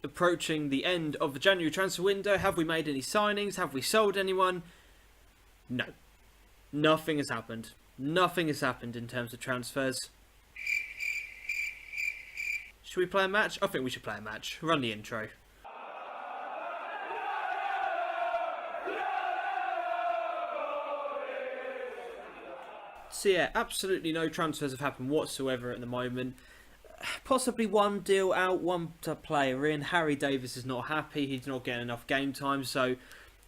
approaching the end of the January transfer window. Have we made any signings? Have we sold anyone? No. Nothing has happened. Nothing has happened in terms of transfers. Should we play a match? I think we should play a match. Run the intro. So yeah, absolutely no transfers have happened whatsoever at the moment. Possibly one deal out, one player in. Harry Davis is not happy. He's not getting enough game time, so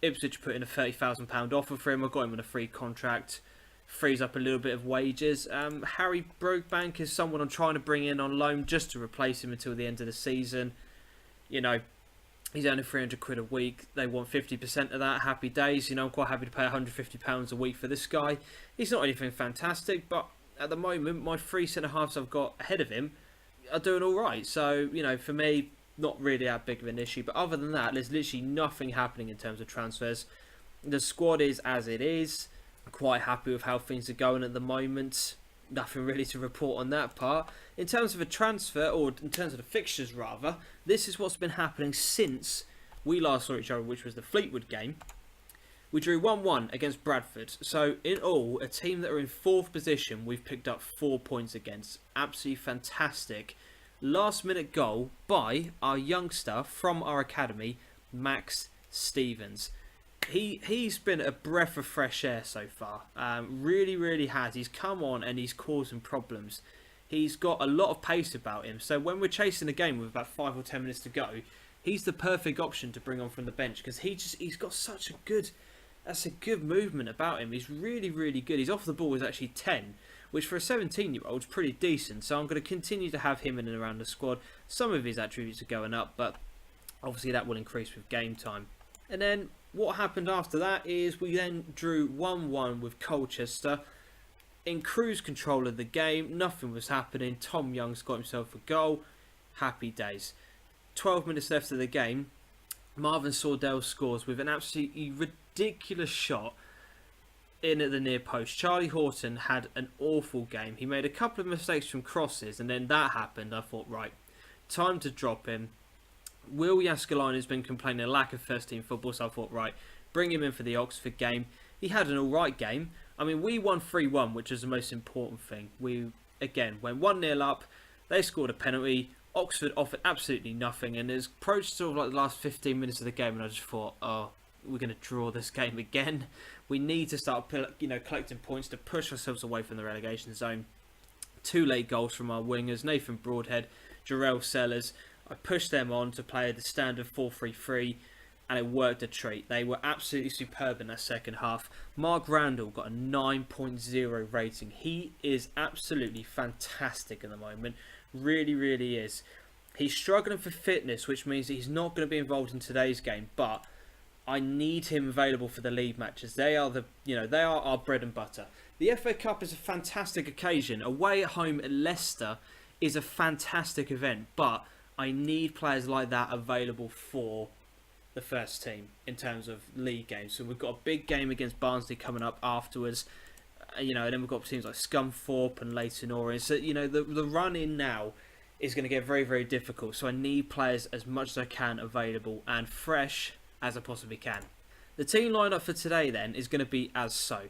Ipswich put in a £30,000 offer for him. I got him on a free contract. Frees up a little bit of wages. Harry Brokebank is someone I'm trying to bring in on loan just to replace him until the end of the season. You know, he's earning £300 a week. They want 50% of that. Happy days. You know, I'm quite happy to pay £150 a week for this guy. He's not anything fantastic, but at the moment, my three centre-halves I've got ahead of him are doing all right. So, you know, for me, not really that big of an issue. But other than that, there's literally nothing happening in terms of transfers. The squad is as it is. I'm quite happy with how things are going at the moment. Nothing really to report on that part. In terms of a transfer, or in terms of the fixtures rather, this is what's been happening since we last saw each other, which was the Fleetwood game. We drew 1-1 against Bradford. So in all, a team that are in 4th position, we've picked up 4 points against. Absolutely fantastic. Last minute goal by our youngster from our academy, Max Stevens. He's been a breath of fresh air so far. Really has. He's come on and he's causing problems. He's got a lot of pace about him. So when we're chasing a game with about 5 or 10 minutes to go, he's the perfect option to bring on from the bench because he's got such a good movement about him. He's really good. His off the ball is actually 10, which for a 17-year-old is pretty decent. So I'm going to continue to have him in and around the squad. Some of his attributes are going up, but obviously that will increase with game time. And then what happened after that is we then drew 1-1 with Colchester. In cruise control of the game, nothing was happening. Tom Young's got himself a goal. Happy days. 12 minutes left of the game. Marvin Sordell scores with an absolutely ridiculous shot in at the near post. Charlie Horton had an awful game. He made a couple of mistakes from crosses, and then that happened. I thought, right, time to drop him. Will Yaskalainen has been complaining of lack of first team football, so I thought, right, bring him in for the Oxford game. He had an alright game. I mean, we won 3-1, which is the most important thing. We, again, went 1-0 up. They scored a penalty. Oxford offered absolutely nothing, and it's approached sort of like the last 15 minutes of the game, and I just thought, oh, we're going to draw this game again. We need to start, collecting points to push ourselves away from the relegation zone. 2 late goals from our wingers, Nathan Broadhead, Jarrell Sellers. I pushed them on to play the standard 4-3-3, and it worked a treat. They were absolutely superb in that second half. Mark Randall got a 9.0 rating. He is absolutely fantastic at the moment. Really is. He's struggling for fitness, which means he's not going to be involved in today's game, but I need him available for the league matches. They are our bread and butter. The FA Cup is a fantastic occasion. Away at home at Leicester is a fantastic event, but I need players like that available for the first team in terms of league games. So we've got a big game against Barnsley coming up afterwards. And then we've got teams like Scunthorpe and Leyton Orient. So, the run in now is going to get very difficult. So I need players as much as I can available and fresh as I possibly can. The team lineup for today then is going to be as so.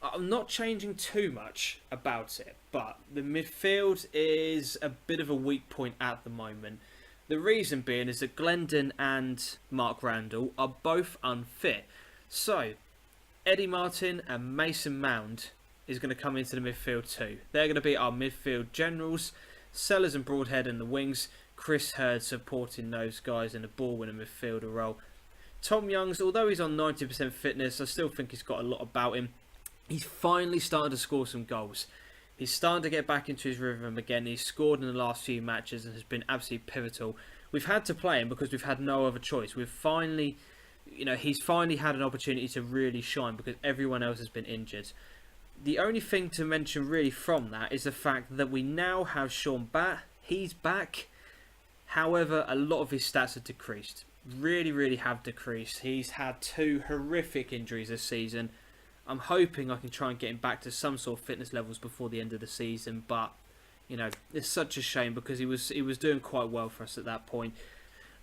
I'm not changing too much about it, but the midfield is a bit of a weak point at the moment. The reason being is that Glendon and Mark Randall are both unfit. So, Eddie Martin and Mason Mount is going to come into the midfield too. They're going to be our midfield generals. Sellers and Broadhead in the wings. Chris Hurd supporting those guys in the ball-winning midfielder role. Tom Youngs, although he's on 90% fitness, I still think he's got a lot about him. He's finally started to score some goals. He's starting to get back into his rhythm again. He's scored in the last few matches and has been absolutely pivotal. We've had to play him because we've had no other choice. He's finally had an opportunity to really shine because everyone else has been injured. The only thing to mention really from that is the fact that we now have Sean Batt. He's back. However, a lot of his stats have decreased. Really have decreased. He's had 2 horrific injuries this season. I'm hoping I can try and get him back to some sort of fitness levels before the end of the season, but it's such a shame because he was doing quite well for us at that point.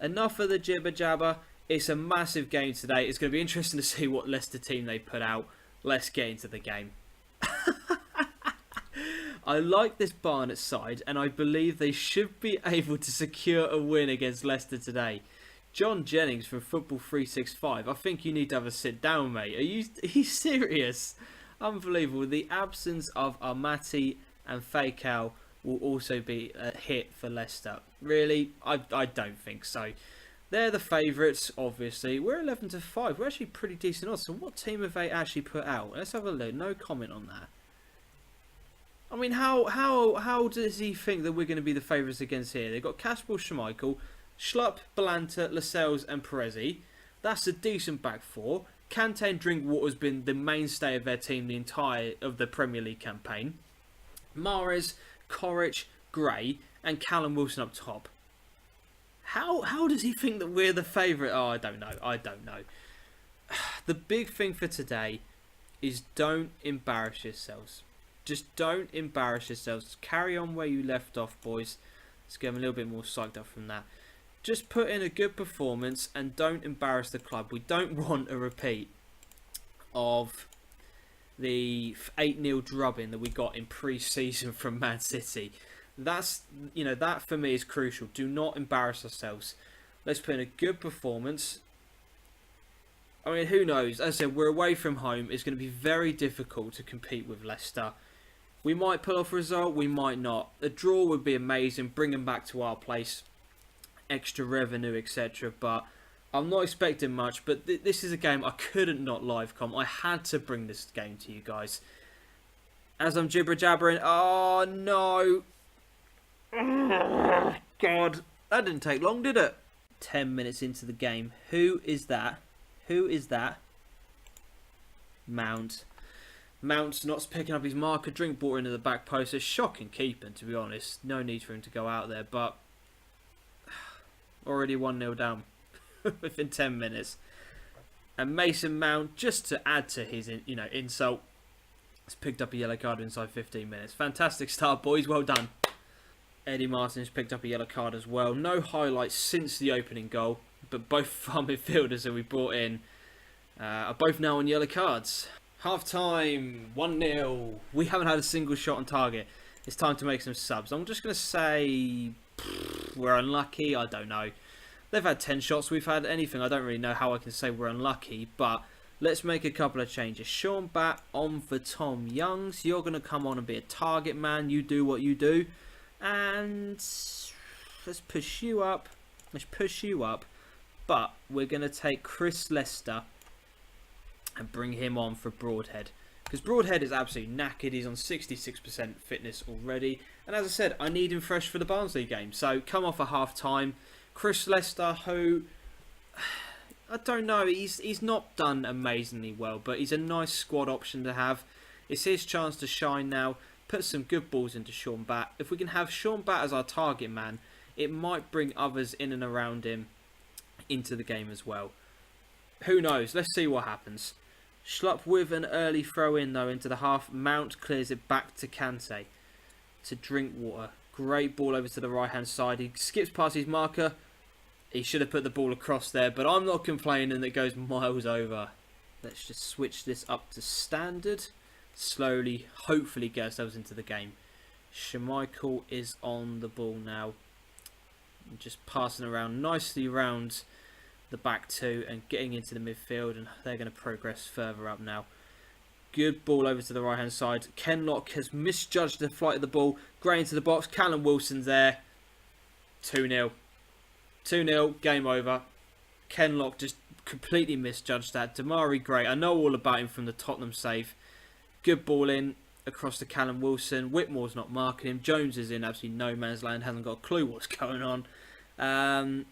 enough of the jibber jabber. It's a massive game today. It's going to be interesting to see what Leicester team they put out. Let's get into the game. I like this Barnet side, and I believe they should be able to secure a win against Leicester today. John Jennings from Football 365. I think you need to have a sit down, mate. Are you serious? Unbelievable. The absence of Armati and Fakal will also be a hit for Leicester. Really? I don't think so. They're the favourites, obviously. We're 11-5. We're actually pretty decent odds. So what team have they actually put out? Let's have a look. No comment on that. I mean, how does he think that we're going to be the favourites against here? They've got Kasper Schmeichel, Schlupp, Balanta, Lascelles and Perezi. That's a decent back four. Kante and Drinkwater has been the mainstay of their team the entire of the Premier League campaign. Mahrez, Coric, Gray and Callum Wilson up top. How does he think that we're the favourite? Oh, I don't know. The big thing for today is don't embarrass yourselves. Just don't embarrass yourselves. Carry on where you left off, boys. Let's get them a little bit more psyched up from that. Just put in a good performance and don't embarrass the club. We don't want a repeat of the 8-0 drubbing that we got in pre-season from Man City. That for me is crucial. Do not embarrass ourselves. Let's put in a good performance. I mean, who knows? As I said, we're away from home. It's going to be very difficult to compete with Leicester. We might pull off a result, we might not. A draw would be amazing, bring them back to our place, extra revenue, etc. But I'm not expecting much. But this is a game I couldn't not live com. I had to bring this game to you guys. As I'm jibber jabbering, oh no! Oh, God, that didn't take long, did it? 10 minutes into the game. Who is that? Who is that? Mount. Mount's not picking up his marker. Drinkwater into the back post. A shocking keeping, to be honest. No need for him to go out there, but already 1-0 down within 10 minutes. And Mason Mount, just to add to his insult, has picked up a yellow card inside 15 minutes. Fantastic start, boys. Well done. Eddie Martin's picked up a yellow card as well. No highlights since the opening goal, but both of our midfielders that we brought in are both now on yellow cards. Half time, 1-0. We haven't had a single shot on target. It's time to make some subs. I'm just going to say we're unlucky. I don't know. They've had 10 shots. We've had anything. I don't really know how I can say we're unlucky, but let's make a couple of changes. Sean Batt on for Tom Youngs. You're going to come on and be a target man. You do what you do. And let's push you up. But we're going to take Chris Leicester and bring him on for Broadhead. Because Broadhead is absolutely knackered. He's on 66% fitness already. And as I said, I need him fresh for the Barnsley game. So come off at half time. Chris Leicester, who I don't know, he's not done amazingly well, but he's a nice squad option to have. It's his chance to shine now. Put some good balls into Sean Batt. If we can have Sean Batt as our target man, it might bring others in and around him into the game as well. Who knows? Let's see what happens. Schlupp with an early throw in though into the half. Mount clears it back to Kante. To Drinkwater. Great ball over to the right hand side. He skips past his marker. He should have put the ball across there, but I'm not complaining. It goes miles over. Let's just switch this up to standard. Slowly, hopefully get ourselves into the game. Schmeichel is on the ball now. Just passing around nicely around the back two and getting into the midfield, and they're going to progress further up now. Good ball over to the right hand side. Kenlock has misjudged the flight of the ball. Gray into the box. Callum Wilson's there. 2-0. 2-0. Game over. Kenlock just completely misjudged that. Damari Gray, I know all about him from the Tottenham save. Good ball in across to Callum Wilson. Whitmore's not marking him. Jones is in absolutely no man's land. Hasn't got a clue what's going on. And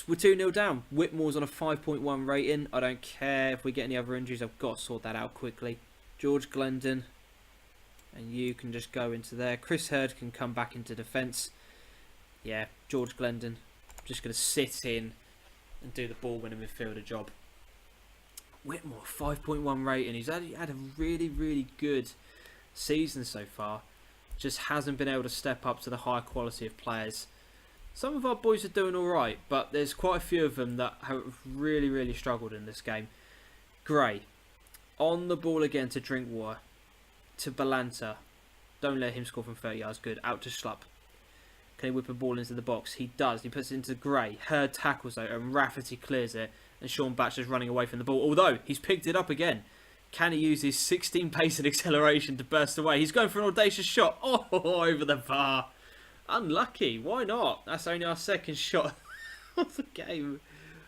we're 2-0 down. Whitmore's on a 5.1 rating. I don't care if we get any other injuries. I've got to sort that out quickly. George Glendon. And you can just go into there. Chris Hurd can come back into defence. Yeah, George Glendon. Just going to sit in and do the ball winning midfielder job. Whitmore, 5.1 rating. He's had a really, really good season so far. Just hasn't been able to step up to the high quality of players Some of our boys are doing alright, but there's quite a few of them that have really, really struggled in this game. Gray, on the ball again to Drinkwater, to Balanta. Don't let him score from 30 yards, good. Out to Schlupp. Can he whip a ball into the box? He does. He puts it into Gray. Hurd tackles though, and Rafferty clears it. And Sean Batcher's running away from the ball. Although, he's picked it up again. Can he use his 16 pace and acceleration to burst away? He's going for an audacious shot. Oh, over the bar. Unlucky. Why not? That's only our second shot of the game.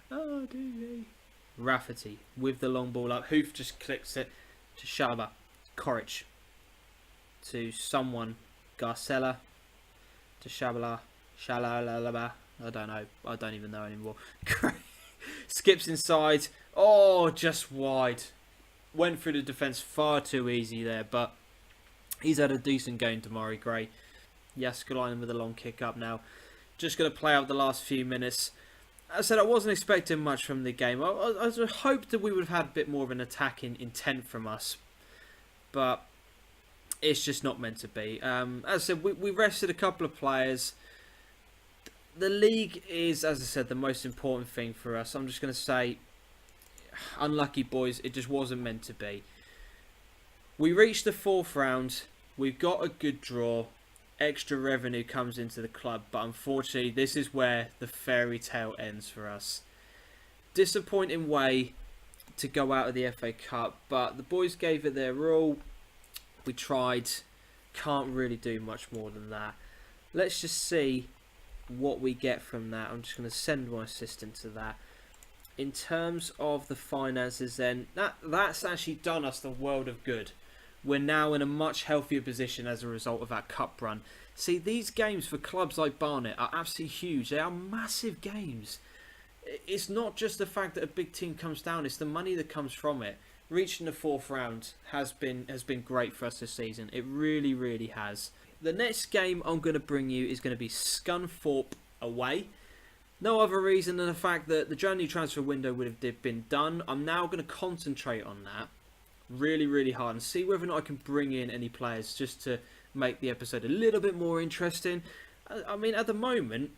Oh, dear me. Rafferty with the long ball up. Hoof just clicks it to Shalaba. Coric to someone. Garcella to Shabala. Shalalaba. I don't know. I don't even know anymore. Skips inside. Oh, just wide. Went through the defence far too easy there, but he's had a decent game tomorrow, Gray. Jaskalainen with a long kick up now. Just going to play out the last few minutes. As I said, I wasn't expecting much from the game. I hoped that we would have had a bit more of an attacking intent from us, but it's just not meant to be. As I said, we rested a couple of players. The league is, as I said, the most important thing for us. I'm just going to say, unlucky boys, it just wasn't meant to be. We reached the 4th round. We've got a good draw. Extra revenue comes into the club, but unfortunately, this is where the fairy tale ends for us. Disappointing way to go out of the FA Cup, but the boys gave it their all. We tried. Can't really do much more than that. Let's just see what we get from that. I'm just going to send my assistant to that. In terms of the finances then, that's actually done us the world of good. We're now in a much healthier position as a result of that cup run. See, these games for clubs like Barnet are absolutely huge. They are massive games. It's not just the fact that a big team comes down, it's the money that comes from it. Reaching the 4th round has been great for us this season. It really, really has. The next game I'm going to bring you is going to be Scunthorpe away. No other reason than the fact that the January transfer window would have been done. I'm now going to concentrate on that really, really hard and see whether or not I can bring in any players just to make the episode a little bit more interesting. I mean, at the moment,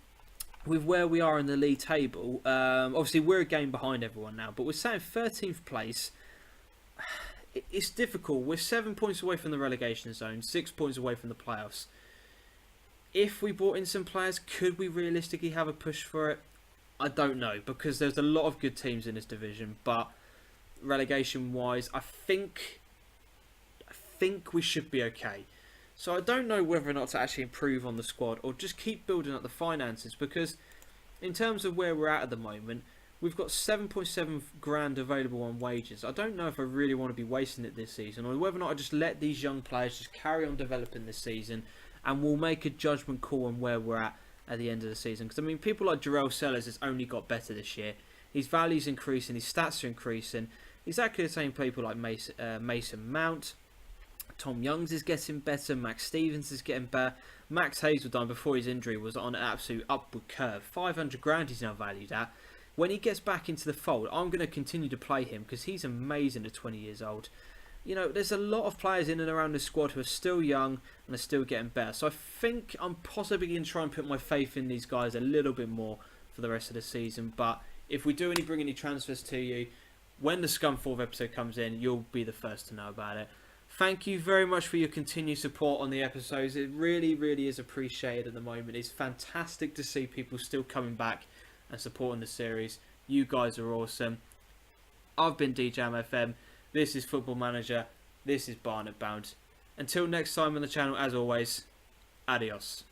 with where we are in the league table, obviously we're a game behind everyone now, but we're sat in 13th place. It's difficult. We're 7 points away from the relegation zone, 6 points away from the playoffs. If we brought in some players, could we realistically have a push for it? I don't know, because there's a lot of good teams in this division, but relegation-wise, I think we should be okay. So I don't know whether or not to actually improve on the squad or just keep building up the finances, because in terms of where we're at the moment, we've got 7.7 grand available on wages. I don't know if I really want to be wasting it this season, or whether or not I just let these young players just carry on developing this season, and we'll make a judgment call on where we're at the end of the season. Because I mean, people like Jarrell Sellers has only got better this year. His value's increasing, his stats are increasing. Exactly the same people like Mason Mount. Tom Youngs is getting better. Max Stevens is getting better. Max Hazeltine, before his injury, was on an absolute upward curve. 500 grand he's now valued at. When he gets back into the fold, I'm going to continue to play him because he's amazing at 20 years old. You know, there's a lot of players in and around the squad who are still young and are still getting better. So I think I'm possibly going to try and put my faith in these guys a little bit more for the rest of the season. But if we do bring any transfers to you, when the Scunthorpe episode comes in, you'll be the first to know about it. Thank you very much for your continued support on the episodes. It really, really is appreciated at the moment. It's fantastic to see people still coming back and supporting the series. You guys are awesome. I've been DJam FM. This is Football Manager. This is Barnet Bound. Until next time on the channel, as always, adios.